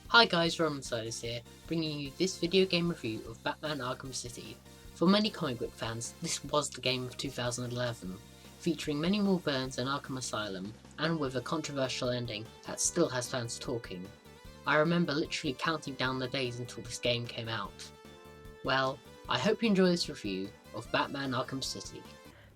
Hi guys, Romansiders here, bringing you this video game review of Batman Arkham City. For many comic book fans, this was the game of 2011, featuring many more villains than Arkham Asylum, and with a controversial ending that still has fans talking. I remember literally counting down the days until this game came out. Well, I hope you enjoy this review of Batman Arkham City.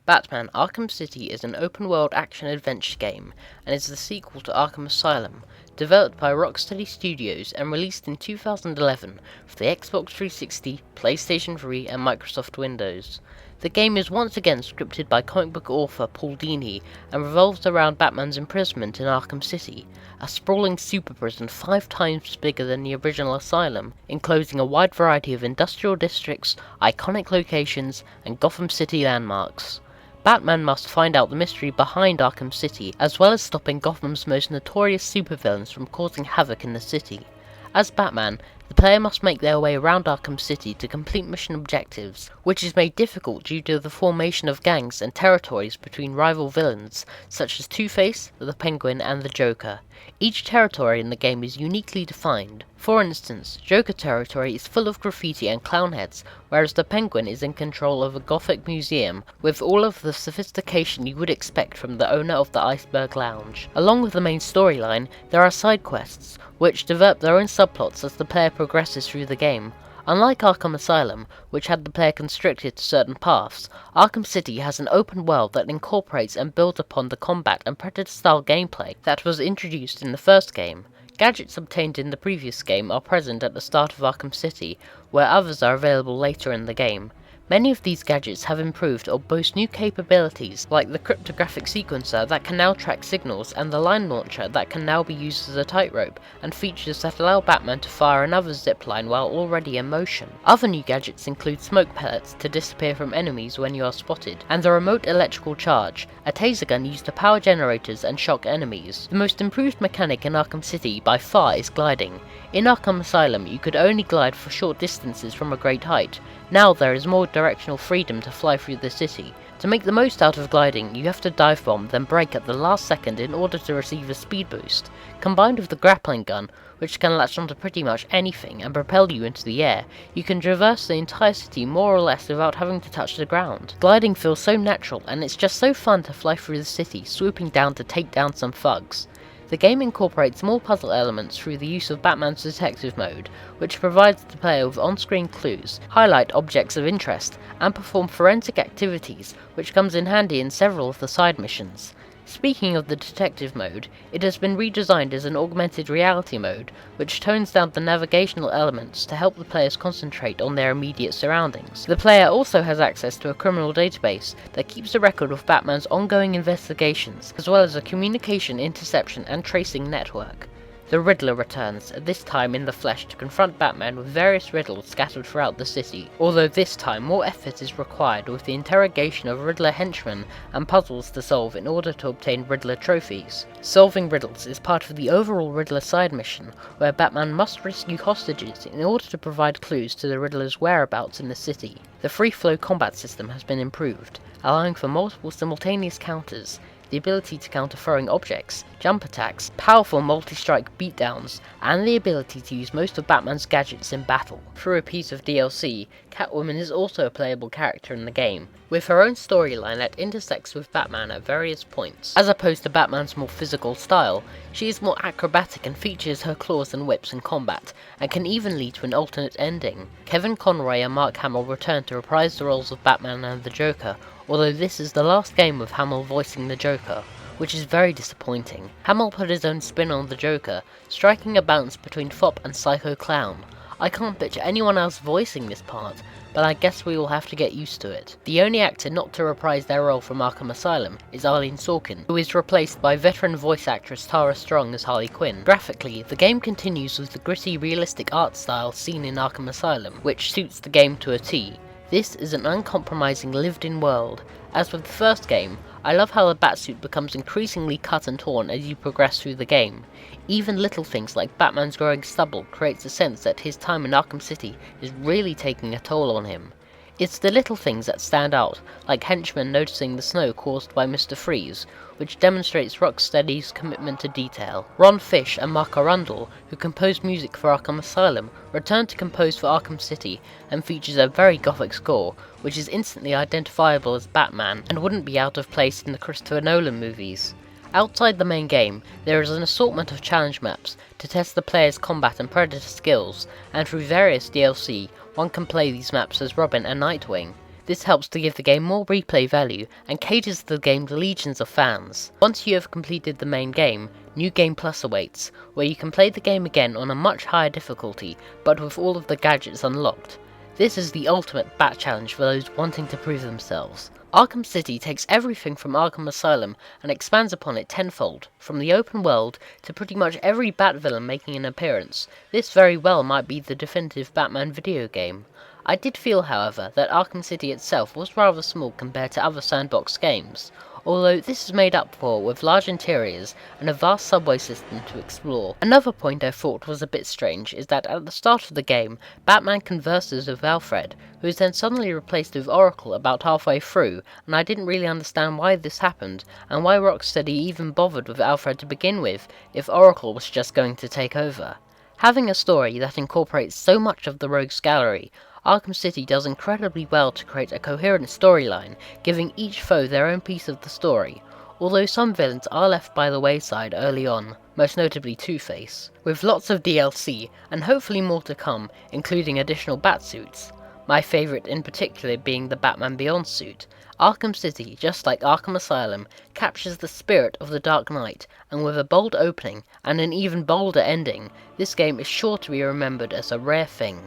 Batman Arkham City is an open-world action-adventure game, and is the sequel to Arkham Asylum, developed by Rocksteady Studios and released in 2011 for the Xbox 360, PlayStation 3 and Microsoft Windows. The game is once again scripted by comic book author Paul Dini and revolves around Batman's imprisonment in Arkham City, a sprawling super prison 5 times bigger than the original asylum, enclosing a wide variety of industrial districts, iconic locations, and Gotham City landmarks. Batman must find out the mystery behind Arkham City, as well as stopping Gotham's most notorious supervillains from causing havoc in the city. As Batman, the player must make their way around Arkham City to complete mission objectives, which is made difficult due to the formation of gangs and territories between rival villains, such as Two-Face, the Penguin, and the Joker. Each territory in the game is uniquely defined. For instance, Joker territory is full of graffiti and clown heads, whereas the Penguin is in control of a gothic museum, with all of the sophistication you would expect from the owner of the Iceberg Lounge. Along with the main storyline, there are side quests, which develop their own subplots as the player progresses through the game. Unlike Arkham Asylum, which had the player constricted to certain paths, Arkham City has an open world that incorporates and builds upon the combat and Predator-style gameplay that was introduced in the first game. Gadgets obtained in the previous game are present at the start of Arkham City, where others are available later in the game. Many of these gadgets have improved or boast new capabilities, like the cryptographic sequencer that can now track signals and the line launcher that can now be used as a tightrope, and features that allow Batman to fire another zipline while already in motion. Other new gadgets include smoke pellets to disappear from enemies when you are spotted, and the remote electrical charge, a taser gun used to power generators and shock enemies. The most improved mechanic in Arkham City by far is gliding. In Arkham Asylum you could only glide for short distances from a great height. Now there is more directional freedom to fly through the city. To make the most out of gliding, you have to dive bomb, then brake at the last second in order to receive a speed boost. Combined with the grappling gun, which can latch onto pretty much anything and propel you into the air, you can traverse the entire city more or less without having to touch the ground. Gliding feels so natural, and it's just so fun to fly through the city, swooping down to take down some thugs. The game incorporates more puzzle elements through the use of Batman's detective mode, which provides the player with on-screen clues, highlight objects of interest, and perform forensic activities, which comes in handy in several of the side missions. Speaking of the detective mode, it has been redesigned as an augmented reality mode, which tones down the navigational elements to help the players concentrate on their immediate surroundings. The player also has access to a criminal database that keeps a record of Batman's ongoing investigations, as well as a communication, interception, and tracing network. The Riddler returns, this time in the flesh, to confront Batman with various riddles scattered throughout the city, although this time more effort is required with the interrogation of Riddler henchmen and puzzles to solve in order to obtain Riddler trophies. Solving riddles is part of the overall Riddler side mission, where Batman must rescue hostages in order to provide clues to the Riddler's whereabouts in the city. The free-flow combat system has been improved, allowing for multiple simultaneous counters, the ability to counter throwing objects, jump attacks, powerful multi-strike beatdowns, and the ability to use most of Batman's gadgets in battle. Through a piece of DLC, Catwoman is also a playable character in the game, with her own storyline that intersects with Batman at various points. As opposed to Batman's more physical style, she is more acrobatic and features her claws and whips in combat, and can even lead to an alternate ending. Kevin Conroy and Mark Hamill return to reprise the roles of Batman and the Joker, although this is the last game with Hamill voicing the Joker, which is very disappointing. Hamill put his own spin on the Joker, striking a balance between fop and psycho clown. I can't picture anyone else voicing this part, but I guess we will have to get used to it. The only actor not to reprise their role from Arkham Asylum is Arlene Sorkin, who is replaced by veteran voice actress Tara Strong as Harley Quinn. Graphically, the game continues with the gritty, realistic art style seen in Arkham Asylum, which suits the game to a T. This is an uncompromising lived-in world. As with the first game, I love how the Batsuit becomes increasingly cut and torn as you progress through the game. Even little things like Batman's growing stubble creates a sense that his time in Arkham City is really taking a toll on him. It's the little things that stand out, like henchmen noticing the snow caused by Mr. Freeze, which demonstrates Rocksteady's commitment to detail. Ron Fish and Mark Arundel, who composed music for Arkham Asylum, returned to compose for Arkham City and features a very gothic score, which is instantly identifiable as Batman and wouldn't be out of place in the Christopher Nolan movies. Outside the main game, there is an assortment of challenge maps to test the player's combat and predator skills, and through various DLC, one can play these maps as Robin and Nightwing. This helps to give the game more replay value and caters to the game's legions of fans. Once you have completed the main game, New Game Plus awaits, where you can play the game again on a much higher difficulty, but with all of the gadgets unlocked. This is the ultimate Bat challenge for those wanting to prove themselves. Arkham City takes everything from Arkham Asylum and expands upon it tenfold, from the open world to pretty much every Bat villain making an appearance. This very well might be the definitive Batman video game. I did feel, however, that Arkham City itself was rather small compared to other sandbox games, although this is made up for with large interiors and a vast subway system to explore. Another point I thought was a bit strange is that at the start of the game, Batman converses with Alfred, who is then suddenly replaced with Oracle about halfway through, and I didn't really understand why this happened, and why Rocksteady even bothered with Alfred to begin with, if Oracle was just going to take over. Having a story that incorporates so much of the Rogues Gallery, Arkham City does incredibly well to create a coherent storyline, giving each foe their own piece of the story, although some villains are left by the wayside early on, most notably Two-Face. With lots of DLC, and hopefully more to come, including additional Batsuits, my favourite in particular being the Batman Beyond suit, Arkham City, just like Arkham Asylum, captures the spirit of the Dark Knight, and with a bold opening and an even bolder ending, this game is sure to be remembered as a rare thing.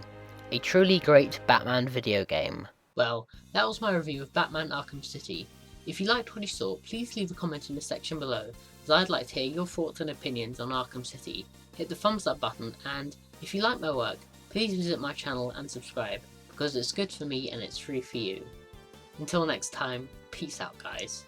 A truly great Batman video game. Well, that was my review of Batman Arkham City. If you liked what you saw, please leave a comment in the section below, as I'd like to hear your thoughts and opinions on Arkham City. Hit the thumbs up button, and if you like my work, please visit my channel and subscribe, because it's good for me and it's free for you. Until next time, peace out guys.